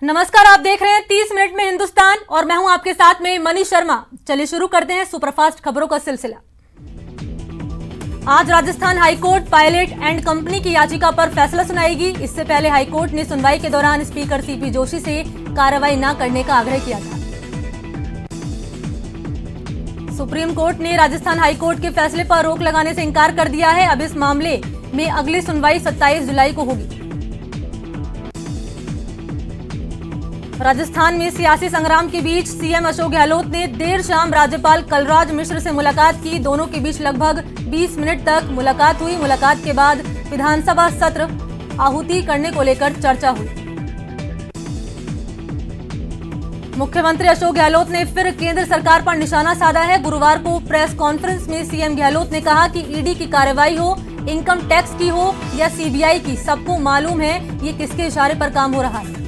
नमस्कार, आप देख रहे हैं 30 मिनट में हिंदुस्तान और मैं हूं आपके साथ में मनीष शर्मा। चलिए शुरू करते हैं सुपरफास्ट खबरों का सिलसिला। आज Rajasthan high court pilot and company की याचिका पर फैसला सुनाएगी। इससे पहले हाईकोर्ट ने सुनवाई के दौरान स्पीकर सीपी जोशी से कार्रवाई न करने का आग्रह किया था। सुप्रीम कोर्ट ने राजस्थान हाईकोर्ट के फैसले पर रोक लगाने से इनकार कर दिया है। अब इस मामले में अगली सुनवाई 27 जुलाई को होगी। राजस्थान में सियासी संग्राम के बीच सीएम अशोक गहलोत ने देर शाम राज्यपाल कलराज मिश्र से मुलाकात की। दोनों के बीच लगभग 20 मिनट तक मुलाकात हुई। मुलाकात के बाद विधानसभा सत्र आहूति करने को लेकर चर्चा हुई। मुख्यमंत्री अशोक गहलोत ने फिर केंद्र सरकार पर निशाना साधा है। गुरुवार को प्रेस कॉन्फ्रेंस में सीएम गहलोत ने कहा कि ईडी की कार्रवाई हो, इनकम टैक्स की हो या सीबीआई की, सबको मालूम है ये किसके इशारे पर काम हो रहा है।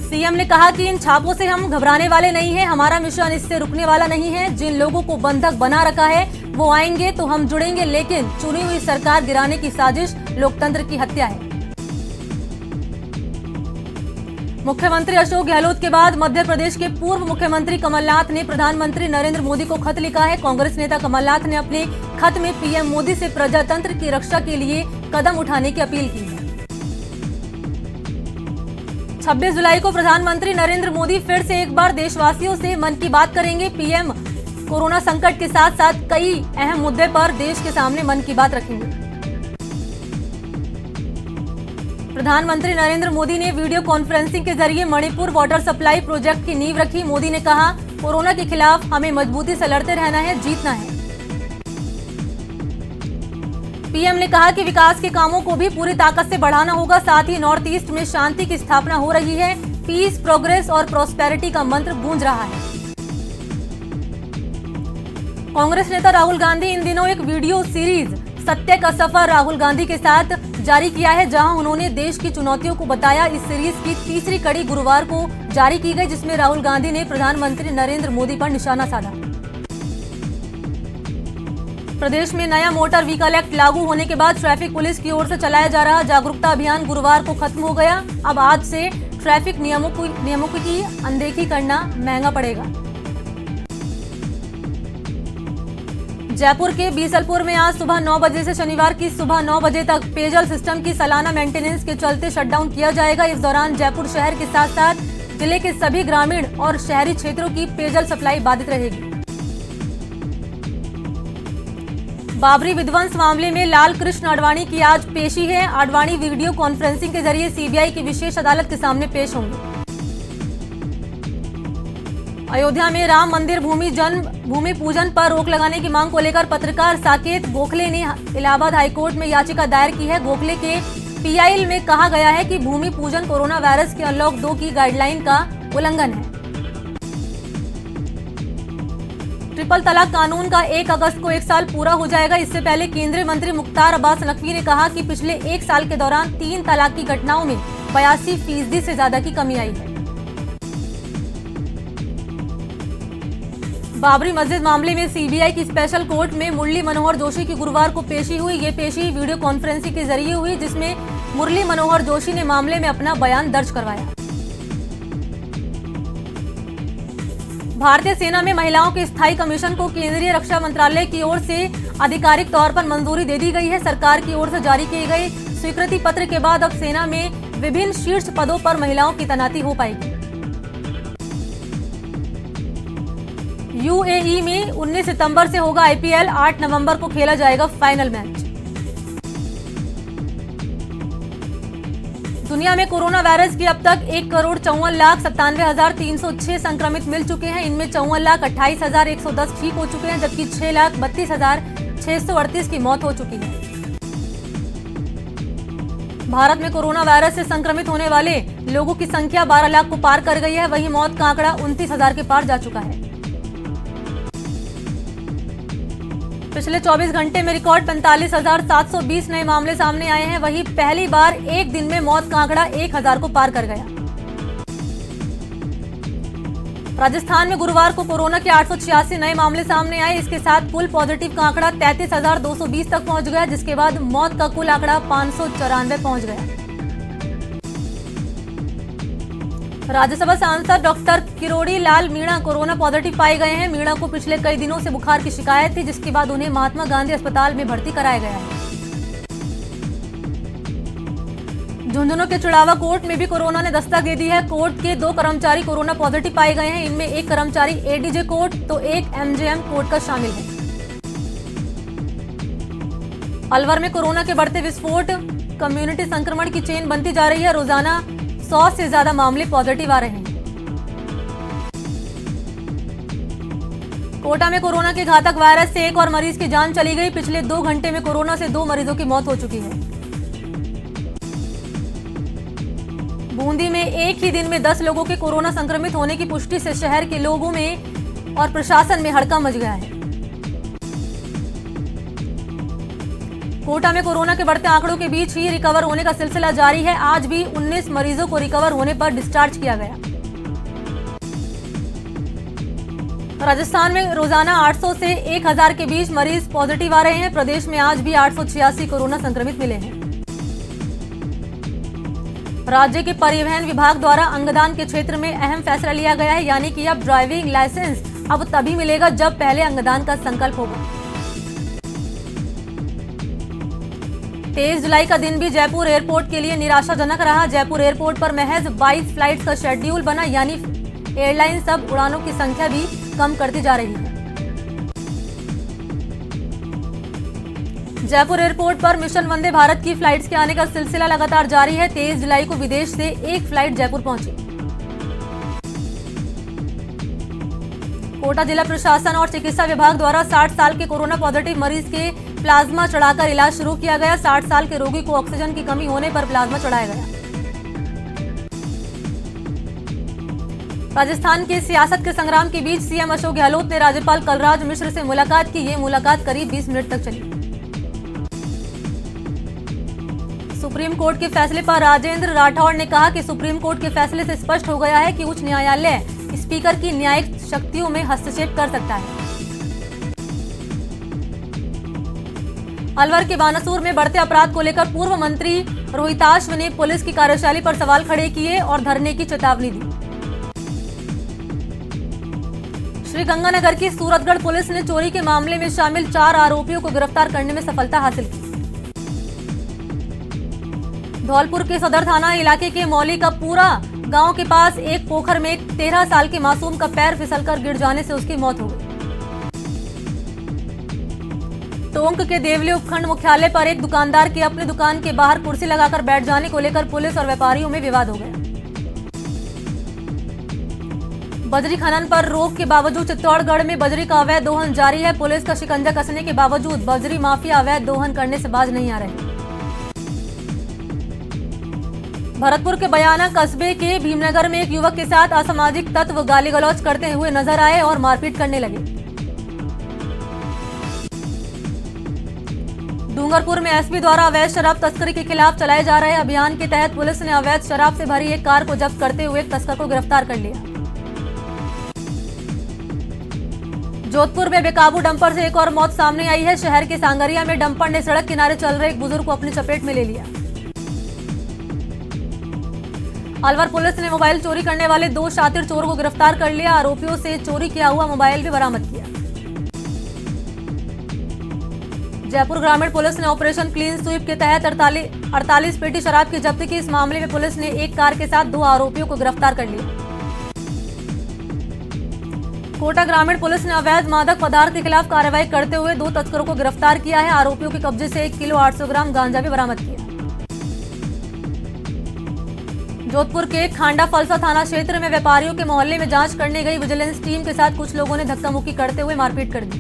सीएम ने कहा कि इन छापों से हम घबराने वाले नहीं हैं। हमारा मिशन इससे रुकने वाला नहीं है। जिन लोगों को बंधक बना रखा है वो आएंगे तो हम जुड़ेंगे, लेकिन चुनी हुई सरकार गिराने की साजिश लोकतंत्र की हत्या है। मुख्यमंत्री अशोक गहलोत के बाद मध्य प्रदेश के पूर्व मुख्यमंत्री कमलनाथ ने प्रधानमंत्री नरेंद्र मोदी को खत लिखा है। कांग्रेस नेता कमलनाथ ने अपने खत में पीएम मोदी से प्रजातंत्र की रक्षा के लिए कदम उठाने की अपील की है। 26 जुलाई को प्रधानमंत्री नरेंद्र मोदी फिर से एक बार देशवासियों से मन की बात करेंगे। पीएम कोरोना संकट के साथ साथ कई अहम मुद्दे पर देश के सामने मन की बात रखेंगे। प्रधानमंत्री नरेंद्र मोदी ने वीडियो कॉन्फ्रेंसिंग के जरिए मणिपुर वाटर सप्लाई प्रोजेक्ट की नींव रखी। मोदी ने कहा, कोरोना के खिलाफ हमें मजबूती से लड़ते रहना है, जीतना है। पीएम ने कहा कि विकास के कामों को भी पूरी ताकत से बढ़ाना होगा। साथ ही नॉर्थ ईस्ट में शांति की स्थापना हो रही है। पीस, प्रोग्रेस और प्रॉस्पेरिटी का मंत्र गूंज रहा है। कांग्रेस नेता राहुल गांधी इन दिनों एक वीडियो सीरीज सत्य का सफर राहुल गांधी के साथ जारी किया है, जहां उन्होंने देश की चुनौतियों को बताया। इस सीरीज की तीसरी कड़ी गुरुवार को जारी की गई, जिसमें राहुल गांधी ने प्रधानमंत्री नरेंद्र मोदी पर निशाना साधा। प्रदेश में नया मोटर व्हीकल एक्ट लागू होने के बाद ट्रैफिक पुलिस की ओर से चलाया जा रहा जागरूकता अभियान गुरुवार को खत्म हो गया। अब आज से ट्रैफिक नियमों की अनदेखी करना महंगा पड़ेगा। जयपुर के बीसलपुर में आज सुबह 9 बजे से शनिवार की सुबह 9 बजे तक पेयजल सिस्टम की सालाना मेंटेनेंस के चलते शटडाउन किया जाएगा। इस दौरान जयपुर शहर के साथ साथ जिले के सभी ग्रामीण और शहरी क्षेत्रों की पेयजल सप्लाई बाधित रहेगी। बाबरी विध्वंस मामले में लाल कृष्ण आडवाणी की आज पेशी है। आडवाणी वीडियो कॉन्फ्रेंसिंग के जरिए सीबीआई की विशेष अदालत के सामने पेश होंगे। अयोध्या में राम मंदिर भूमि पूजन पर रोक लगाने की मांग को लेकर पत्रकार साकेत गोखले ने इलाहाबाद हाईकोर्ट में याचिका दायर की है। गोखले के पीआईएल में कहा गया है कि भूमि पूजन कोरोना वायरस के अनलॉक 2 की गाइडलाइन का उल्लंघन है। ट्रिपल तलाक कानून का 1 अगस्त को 1 साल पूरा हो जाएगा। इससे पहले केंद्रीय मंत्री मुख्तार अब्बास नकवी ने कहा कि पिछले 1 साल के दौरान 3 तलाक की घटनाओं में 82% से ज्यादा की कमी आई है। बाबरी मस्जिद मामले में सीबीआई की स्पेशल कोर्ट में मुरली मनोहर जोशी की गुरुवार को पेशी हुई। ये पेशी वीडियो कॉन्फ्रेंसिंग के जरिए हुई, जिसमें मुरली मनोहर जोशी ने मामले में अपना बयान दर्ज करवाया। भारतीय सेना में महिलाओं के स्थायी कमीशन को केंद्रीय रक्षा मंत्रालय की ओर से आधिकारिक तौर पर मंजूरी दे दी गई है। सरकार की ओर से जारी किए गए स्वीकृति पत्र के बाद अब सेना में विभिन्न शीर्ष पदों पर महिलाओं की तैनाती हो पाएगी। यूएई में 19 सितंबर से होगा आईपीएल। 8 नवंबर को खेला जाएगा फाइनल मैच। दुनिया में कोरोना वायरस के अब तक 1,54,97,306 संक्रमित मिल चुके हैं। इनमें 54,28,110 ठीक हो चुके हैं, जबकि 6,32,638 की मौत हो चुकी है। भारत में कोरोना वायरस से संक्रमित होने वाले लोगों की संख्या 12 लाख को पार कर गई है। वहीं मौत का आंकड़ा 29,000 के पार जा चुका है। पिछले 24 घंटे में रिकॉर्ड 45,720 नए मामले सामने आए हैं। वहीं पहली बार एक दिन में मौत का आंकड़ा 1,000 को पार कर गया। राजस्थान में गुरुवार को कोरोना के 886 नए मामले सामने आए। इसके साथ कुल पॉजिटिव का आंकड़ा 33,220 तक पहुंच गया, जिसके बाद मौत का कुल आंकड़ा 594 पहुंच गया। राज्यसभा सांसद doctor Kirori Lal Meena corona positive पाए गए हैं। मीणा को पिछले कई दिनों से बुखार की शिकायत थी, जिसके बाद उन्हें महात्मा गांधी अस्पताल में भर्ती कराया गया है। झुंझुनू के चुड़ावा कोर्ट में भी कोरोना ने दस्तक दे दी है। कोर्ट के 2 कर्मचारी कोरोना पॉजिटिव पाए गए हैं। इनमें एक कर्मचारी एडीजे कोर्ट तो एक एमजेएम कोर्ट का शामिल है। अलवर में कोरोना के बढ़ते विस्फोट, कम्युनिटी संक्रमण की चेन बनती जा रही है। रोजाना 100 से ज्यादा मामले पॉजिटिव आ रहे हैं। कोटा में कोरोना के घातक वायरस से एक और मरीज की जान चली गई। पिछले 2 घंटे में कोरोना से 2 मरीजों की मौत हो चुकी है। बूंदी में एक ही दिन में 10 लोगों के कोरोना संक्रमित होने की पुष्टि से शहर के लोगों में और प्रशासन में हड़कंप मच गया है। कोटा में कोरोना के बढ़ते आंकड़ों के बीच ही रिकवर होने का सिलसिला जारी है। आज भी 19 मरीजों को रिकवर होने पर डिस्चार्ज किया गया। राजस्थान में रोजाना 800 से 1000 के बीच मरीज पॉजिटिव आ रहे हैं। प्रदेश में आज भी 886 कोरोना संक्रमित मिले हैं। राज्य के परिवहन विभाग द्वारा अंगदान के क्षेत्र में अहम फैसला लिया गया है, यानी कि अब ड्राइविंग लाइसेंस अब तभी मिलेगा जब पहले अंगदान का संकल्प होगा। 23 जुलाई का दिन भी जयपुर एयरपोर्ट के लिए निराशाजनक रहा। जयपुर एयरपोर्ट पर महज 22 फ्लाइट्स का शेड्यूल बना, यानी एयरलाइंस अब उड़ानों की संख्या भी कम करती जा रही है। जयपुर एयरपोर्ट पर मिशन वंदे भारत की फ्लाइट्स के आने का सिलसिला लगातार जारी है। 23 जुलाई को विदेश से एक फ्लाइट जयपुर पहुंची। कोटा जिला प्रशासन और चिकित्सा विभाग द्वारा 60 साल के कोरोना पॉजिटिव मरीज के प्लाज्मा चढ़ाकर इलाज शुरू किया गया। 60 साल के रोगी को ऑक्सीजन की कमी होने पर प्लाज्मा चढ़ाया गया। राजस्थान की सियासत के संग्राम के बीच सीएम अशोक गहलोत ने राज्यपाल कलराज मिश्र से मुलाकात की। ये मुलाकात करीब 20 मिनट तक चली। सुप्रीम कोर्ट के फैसले पर राजेंद्र राठौड़ ने कहा कि सुप्रीम कोर्ट के फैसले से स्पष्ट हो गया है कि उच्च न्यायालय स्पीकर की न्यायिक शक्तियों में हस्तक्षेप कर सकता है। अलवर के बानासूर में बढ़ते अपराध को लेकर पूर्व मंत्री रोहिताश ने पुलिस की कार्यशैली पर सवाल खड़े किए और धरने की चेतावनी दी। श्रीगंगानगर की सूरतगढ़ पुलिस ने चोरी के मामले में शामिल 4 आरोपियों को गिरफ्तार करने में सफलता हासिल की। धौलपुर के सदर थाना इलाके के मौली का पूरा गांव के पास एक पोखर में 13 साल के मासूम का पैर फिसलकर गिर जाने से उसकी मौत हो गई। टोंक के देवली उपखंड मुख्यालय पर एक दुकानदार के अपनी दुकान के बाहर कुर्सी लगाकर बैठ जाने को लेकर पुलिस और व्यापारियों में विवाद हो गया। बजरी खनन पर रोक के बावजूद चित्तौड़गढ़ में बजरी का अवैध दोहन जारी है। पुलिस का शिकंजा कसने के बावजूद बजरी माफिया अवैध दोहन करने से बाज नहीं आ रहे। भरतपुर के बयाना कस्बे के भीमनगर में एक युवक के साथ असामाजिक तत्व गाली गलौज करते हुए नजर आए और मारपीट करने लगे। डूंगरपुर में एसपी द्वारा अवैध शराब तस्करी के खिलाफ चलाए जा रहे अभियान के तहत पुलिस ने अवैध शराब से भरी एक कार को जब्त करते हुए तस्कर को गिरफ्तार कर लिया। जोधपुर में बेकाबू डंपर से एक और मौत सामने आई है। शहर के सांगरिया में डंपर ने सड़क किनारे चल रहे एक बुजुर्ग को अपनी चपेट में ले लिया। अलवर पुलिस ने मोबाइल चोरी करने वाले 2 शातिर चोरों को गिरफ्तार कर लिया। आरोपियों से चोरी किया हुआ मोबाइल भी बरामद किया। जयपुर ग्रामीण पुलिस ने ऑपरेशन क्लीन स्वीप के तहत 48 पेटी शराब की जब्ती की। इस मामले में पुलिस ने एक कार के साथ 2 आरोपियों को गिरफ्तार कर लिया। कोटा ग्रामीण पुलिस ने अवैध मादक पदार्थ के खिलाफ कार्रवाई करते हुए 2 तस्करों को गिरफ्तार किया है। आरोपियों के कब्जे से 1 किलो 800 ग्राम गांजा भी बरामद किया। जोधपुर के खांडा फलसा थाना क्षेत्र में व्यापारियों के मोहल्ले में जांच करने गई विजिलेंस टीम के साथ कुछ लोगों ने धक्का मुक्की करते हुए मारपीट कर दी।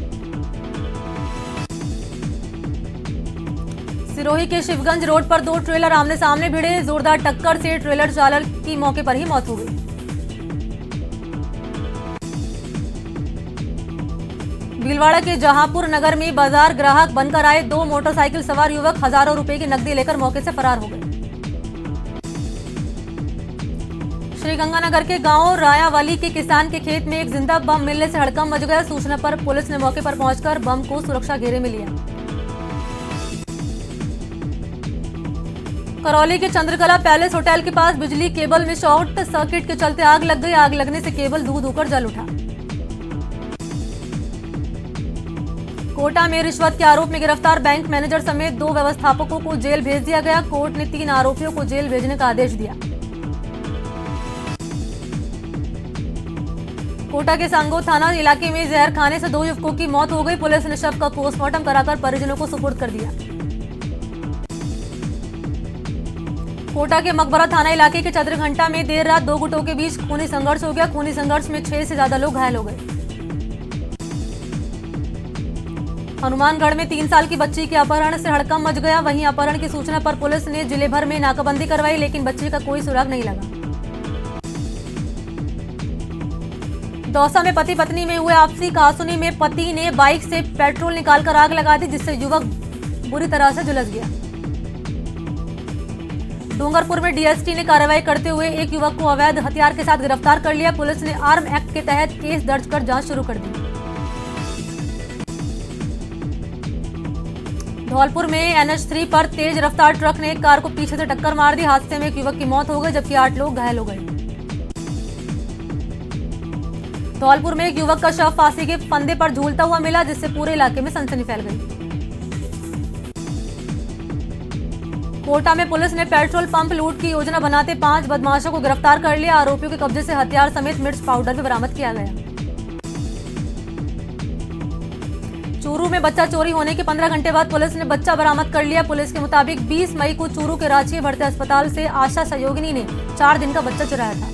सिरोही के शिवगंज रोड पर 2 ट्रेलर आमने सामने भिड़े। जोरदार टक्कर से ट्रेलर चालक की मौके पर ही मौत हो गई। भीलवाड़ा के जहांपुर नगर में बाजार ग्राहक बनकर आए 2 मोटरसाइकिल सवार युवक हजारों रुपए की नकदी लेकर मौके से फरार हो गए। श्रीगंगानगर के गांव रायावाली के किसान के खेत में एक जिंदा बम मिलने से हड़कंप मच गया। सूचना पर पुलिस ने मौके पर पहुंचकर बम को सुरक्षा घेरे में लिया। करौली के चंद्रकला पैलेस होटल के पास बिजली केबल में शॉर्ट सर्किट के चलते आग लग गई। आग लगने से केबल धू धूकर जल उठा। कोटा में रिश्वत के आरोप में गिरफ्तार बैंक मैनेजर समेत 2 व्यवस्थापकों को जेल भेज दिया गया। कोर्ट ने 3 आरोपियों को जेल भेजने का आदेश दिया। कोटा के सांगो थाना इलाके में जहर खाने से 2 युवकों की मौत हो गई। पुलिस ने शव का पोस्टमार्टम कराकर परिजनों को सुपुर्द कर दिया। कोटा के मकबरा थाना इलाके के चंद्रघंटा में देर रात 2 गुटों के बीच खूनी संघर्ष हो गया। खूनी संघर्ष में 6 से ज्यादा लोग घायल हो गए। हनुमानगढ़ में 3 साल की बच्ची के अपहरण से हड़कंप मच गया। वहीं अपहरण की सूचना पर पुलिस ने जिले भर में नाकाबंदी करवाई, लेकिन बच्ची का कोई सुराग नहीं लगा। दौसा में पति पत्नी में हुए आपसी कहासुनी में पति ने बाइक से पेट्रोल निकालकर आग लगा दी, जिससे युवक बुरी तरह से झुलस गया। डूंगरपुर में डीएसटी ने कार्रवाई करते हुए एक युवक को अवैध हथियार के साथ गिरफ्तार कर लिया। पुलिस ने आर्म एक्ट के तहत केस दर्ज कर जांच शुरू कर दी। धौलपुर में NH3 पर तेज रफ्तार ट्रक ने एक कार को पीछे से टक्कर मार दी। हादसे में एक युवक की मौत हो गई, जबकि 8 लोग घायल हो गए। धौलपुर में एक युवक का शव फांसी के फंदे पर झूलता हुआ मिला, जिससे पूरे इलाके में सनसनी फैल गई। कोटा में पुलिस ने पेट्रोल पंप लूट की योजना बनाते 5 बदमाशों को गिरफ्तार कर लिया। आरोपियों के कब्जे से हथियार समेत मिर्च पाउडर भी बरामद किया गया। चूरू में बच्चा चोरी होने के 15 घंटे बाद पुलिस ने बच्चा बरामद कर लिया। पुलिस के मुताबिक 20 मई को चूरू के राजकीय भर्ती अस्पताल से आशा सहयोगिनी ने 4 दिन का बच्चा चुराया था।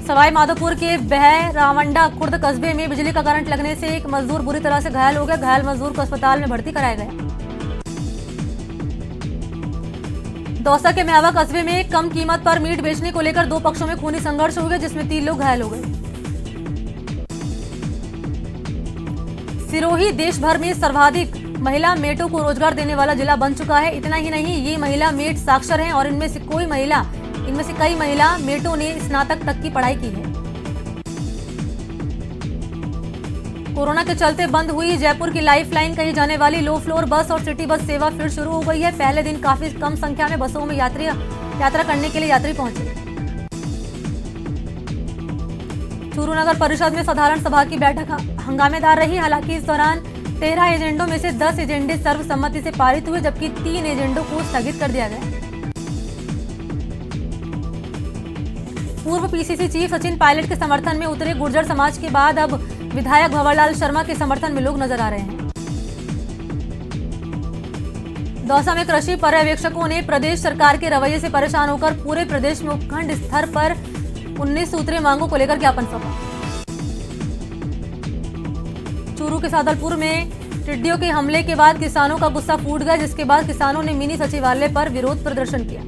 सवाई माधोपुर के बहरावंडा खुर्द कस्बे में बिजली का करंट लगने से एक मजदूर बुरी तरह से घायल हो गया। घायल मजदूर को अस्पताल में भर्ती कराया गया। दौसा के म्यावा कस्बे में कम कीमत पर मीट बेचने को लेकर 2 पक्षों में खूनी संघर्ष हो गया, जिसमें 3 लोग घायल हो गए। सिरोही देश भर में सर्वाधिक महिला मेटों को रोजगार देने वाला जिला बन चुका है। इतना ही नहीं, ये महिला मेट साक्षर हैं और इनमें से कई महिला मेटों ने स्नातक तक की पढ़ाई की है। कोरोना के चलते बंद हुई जयपुर की लाइफलाइन कही जाने वाली लो फ्लोर बस और सिटी बस सेवा फिर शुरू हो गई है। पहले दिन काफी कम संख्या में बसों में यात्रा करने के लिए यात्री पहुंचे। चूरू नगर परिषद में साधारण सभा की बैठक हंगामेदार रही। हालांकि इस दौरान 13 एजेंडों में से 10 एजेंडे सर्वसम्मति से पारित हुए, जबकि 3 एजेंडों को स्थगित कर दिया गया। पूर्व पीसीसी चीफ सचिन पायलट के समर्थन में उतरे गुर्जर समाज के बाद अब विधायक भंवरलाल शर्मा के समर्थन में लोग नजर आ रहे हैं। दौसा में कृषि पर्यवेक्षकों ने प्रदेश सरकार के रवैये से परेशान होकर पूरे प्रदेश में उपखंड स्तर पर 19 सूत्रीय मांगों को लेकर ज्ञापन सौंपा। चूरू के सादलपुर में टिड्डियों के हमले के बाद किसानों का गुस्सा फूट गया, जिसके बाद किसानों ने मिनी सचिवालय पर विरोध प्रदर्शन किया।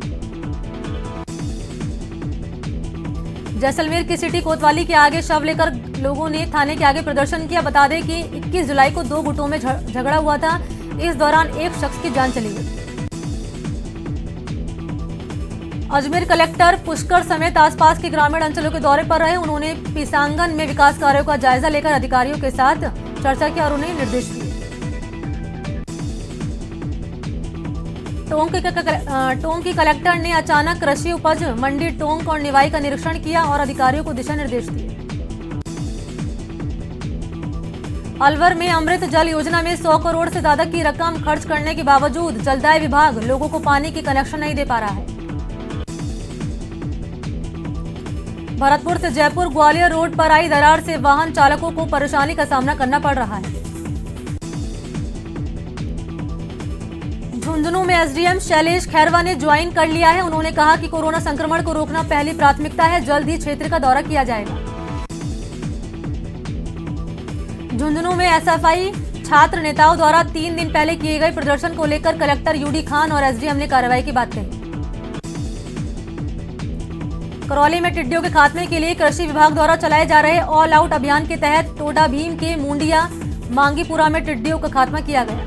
जैसलमेर की सिटी कोतवाली के आगे शव लेकर लोगों ने थाने के आगे प्रदर्शन किया। बता दें कि 21 जुलाई को 2 गुटों में झगड़ा हुआ था। इस दौरान एक शख्स की जान चली गई। अजमेर कलेक्टर पुष्कर समेत आसपास के ग्रामीण अंचलों के दौरे पर रहे। उन्होंने पिसांगन में विकास कार्यों का जायजा लेकर अधिकारियों के साथ चर्चा की और उन्हें निर्देश दिए। टोंक की कलेक्टर ने अचानक कृषि उपज मंडी टोंक और निवाई का निरीक्षण किया और अधिकारियों को दिशा निर्देश दिए। अलवर में अमृत जल योजना में 100 करोड़ से ज्यादा की रकम खर्च करने के बावजूद जलदाय विभाग लोगों को पानी की कनेक्शन नहीं दे पा रहा है। भरतपुर से जयपुर ग्वालियर रोड पर आई दरार से वाहन चालकों को परेशानी का सामना करना पड़ रहा है। झुंझुनू में एसडीएम शैलेश खैरवा ने ज्वाइन कर लिया है। उन्होंने कहा कि कोरोना संक्रमण को रोकना पहली प्राथमिकता है। जल्द ही क्षेत्र का दौरा किया जाएगा। झुंझुनू में एसएफआई छात्र नेताओं द्वारा 3 दिन पहले किए गए प्रदर्शन को लेकर कलेक्टर यूडी खान और एसडीएम ने कार्रवाई की बात कही। करौली में टिड्डियों के खात्मे के लिए कृषि विभाग द्वारा चलाए जा रहे ऑल आउट अभियान के तहत टोडा भीम के मुंडिया मांगीपुरा में टिड्डियों का खात्मा किया गया।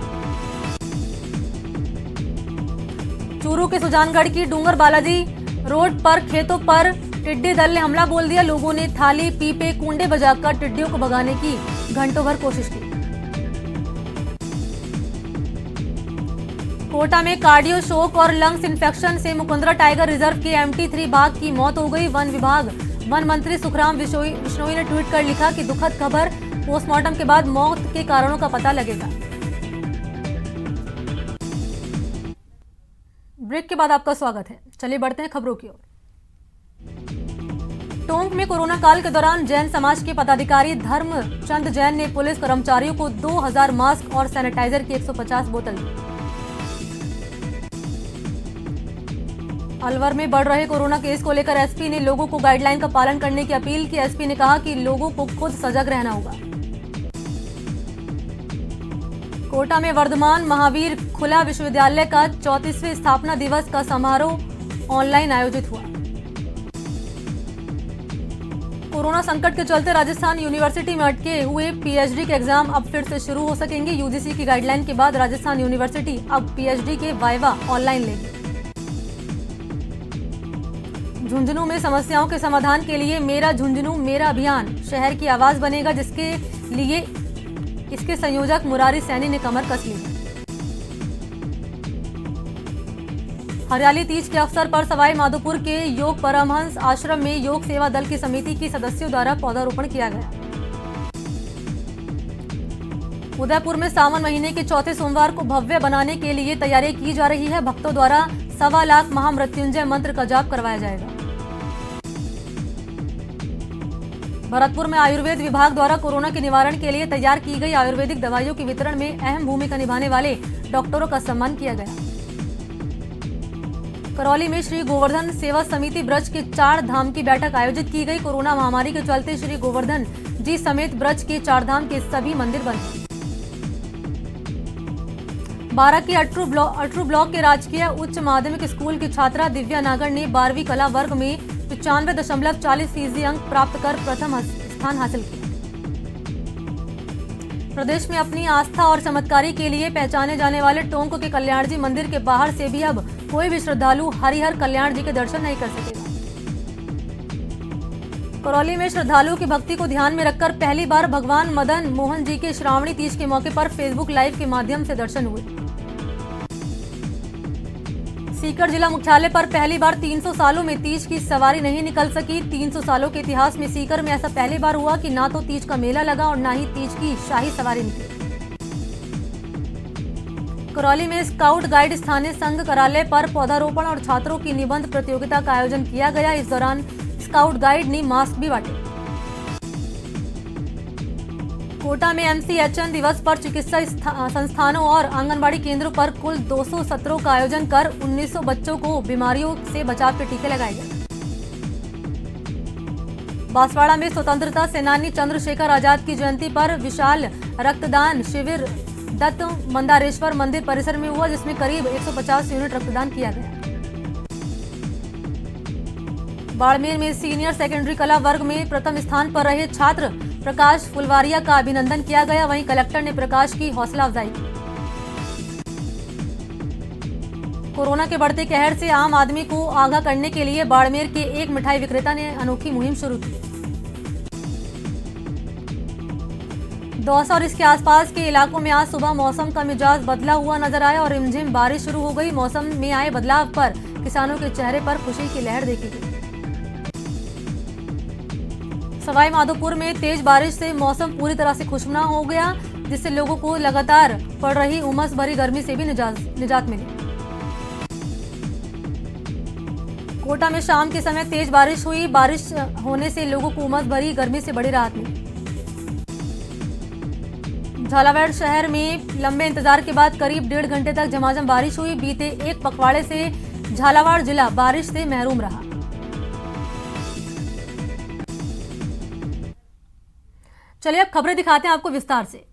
चूरू के सुजानगढ़ की डूंगर बालाजी रोड पर खेतों पर टिड्डी दल ने हमला बोल दिया। लोगों ने थाली पीपे कुंडे बजाकर टिड्डियों को भगाने की घंटों भर कोशिश की। कोटा में कार्डियो शोक और लंग्स इन्फेक्शन से मुकुंदरा टाइगर रिजर्व के MT3 बाघ की मौत हो गई। वन विभाग वन मंत्री सुखराम बिश्नोई ने ट्वीट कर लिखा कि दुखद खबर, पोस्टमार्टम के बाद मौत के कारणों का पता लगेगा। ब्रेक के बाद आपका स्वागत है। चलिए बढ़ते हैं खबरों की ओर। टोंक में कोरोना काल के दौरान जैन समाज के पदाधिकारी धर्मचंद जैन ने पुलिस कर्मचारियों को 2000 मास्क और सैनिटाइजर की 150 बोतल दी। अलवर में बढ़ रहे कोरोना केस को लेकर एसपी ने लोगों को गाइडलाइन का पालन करने की अपील की। एसपी ने कहा कि लोगों को खुद सजग रहना होगा। कोटा में वर्धमान महावीर खुला विश्वविद्यालय का 34वें स्थापना दिवस का समारोह ऑनलाइन आयोजित हुआ। कोरोना संकट के चलते राजस्थान यूनिवर्सिटी में अटके हुए पीएचडी के एग्जाम अब फिर से शुरू हो सकेंगे। यूजीसी की गाइडलाइन के बाद राजस्थान यूनिवर्सिटी अब पीएचडी के वाइवा ऑनलाइन लेगी। झुंझुनू में समस्याओं के समाधान के लिए मेरा झुंझुनू मेरा अभियान शहर की आवाज बनेगा, जिसके लिए इसके संयोजक मुरारी सैनी ने कमर कस ली। हरियाली तीज के अवसर पर सवाई माधोपुर के योग परमहंस आश्रम में योग सेवा दल की समिति की सदस्यों द्वारा पौधारोपण किया गया। उदयपुर में सावन महीने के चौथे सोमवार को भव्य बनाने के लिए तैयारी की जा रही है। भक्तों द्वारा 1.25 लाख महामृत्युंजय मंत्र का जाप करवाया जाएगा। भरतपुर में आयुर्वेद विभाग द्वारा कोरोना के निवारण के लिए तैयार की गई आयुर्वेदिक दवाइयों के वितरण में अहम भूमिका निभाने वाले डॉक्टरों का सम्मान किया गया। करौली में श्री गोवर्धन सेवा समिति ब्रज के 4 धाम की बैठक आयोजित की गई। कोरोना महामारी के चलते श्री गोवर्धन जी समेत ब्रज के 4 धाम के सभी मंदिर बंद। 12 के अटरू ब्लॉक के राजकीय उच्च माध्यमिक स्कूल की छात्रा दिव्या नागर ने 12वीं कला वर्ग में 95.40% अंक प्राप्त कर प्रथम स्थान हासिल किया। प्रदेश में अपनी आस्था और चमत्कारी के लिए पहचाने जाने वाले टोंक के कल्याण जी मंदिर के बाहर से भी अब कोई भी श्रद्धालु हरिहर कल्याण जी के दर्शन नहीं कर सकेगा। करौली में श्रद्धालुओं की भक्ति को ध्यान में रखकर पहली बार भगवान मदन मोहन जी के श्रावणी तीज के मौके पर फेसबुक लाइव के माध्यम से दर्शन हुए। सीकर जिला मुख्यालय पर पहली बार 300 सालों में तीज की सवारी नहीं निकल सकी। 300 सालों के इतिहास में सीकर में ऐसा पहली बार हुआ कि ना तो तीज का मेला लगा और ना ही तीज की शाही सवारी निकली। करौली में स्काउट गाइड स्थानीय संघ कार्यालय पर पौधारोपण और छात्रों की निबंध प्रतियोगिता का आयोजन किया गया। इस दौरान स्काउट गाइड ने मास्क भी बांटे। कोटा में MCHN दिवस पर चिकित्सा संस्थानों और आंगनबाड़ी केंद्रों पर कुल 200 सत्रों का आयोजन कर 1900 बच्चों को बीमारियों से बचाव के टीके लगाए गए। बांसवाड़ा में स्वतंत्रता सेनानी चंद्रशेखर आजाद की जयंती पर विशाल रक्तदान शिविर दत्त मंदारेश्वर मंदिर परिसर में हुआ, जिसमें करीब 150 यूनिट रक्तदान किया गया। बाड़मेर में सीनियर सेकेंडरी कला वर्ग में प्रथम स्थान पर रहे छात्र प्रकाश फुलवारिया का अभिनंदन किया गया। वहीं कलेक्टर ने प्रकाश की हौसला अफजाई की। कोरोना के बढ़ते कहर से आम आदमी को आगाह करने के लिए बाड़मेर के एक मिठाई विक्रेता ने अनोखी मुहिम शुरू की। दौसा और इसके आसपास के इलाकों में आज सुबह मौसम का मिजाज बदला हुआ नजर आया और रिमझिम बारिश शुरू हो गई। मौसम में आए बदलाव पर किसानों के चेहरे पर खुशी की लहर देखी गई। सवाई माधोपुर में तेज बारिश से मौसम पूरी तरह से खुशनुमा हो गया, जिससे लोगों को लगातार पड़ रही उमस भरी गर्मी से भी निजात मिली। कोटा में शाम के समय तेज बारिश हुई। बारिश होने से लोगों को उमस भरी गर्मी से बड़ी राहत मिली। झालावाड़ शहर में लंबे इंतजार के बाद करीब 1.5 घंटे तक झमाझम बारिश हुई। बीते एक पखवाड़े से झालावाड़ जिला बारिश से महरूम रहा। चलिए अब खबरें दिखाते हैं आपको विस्तार से।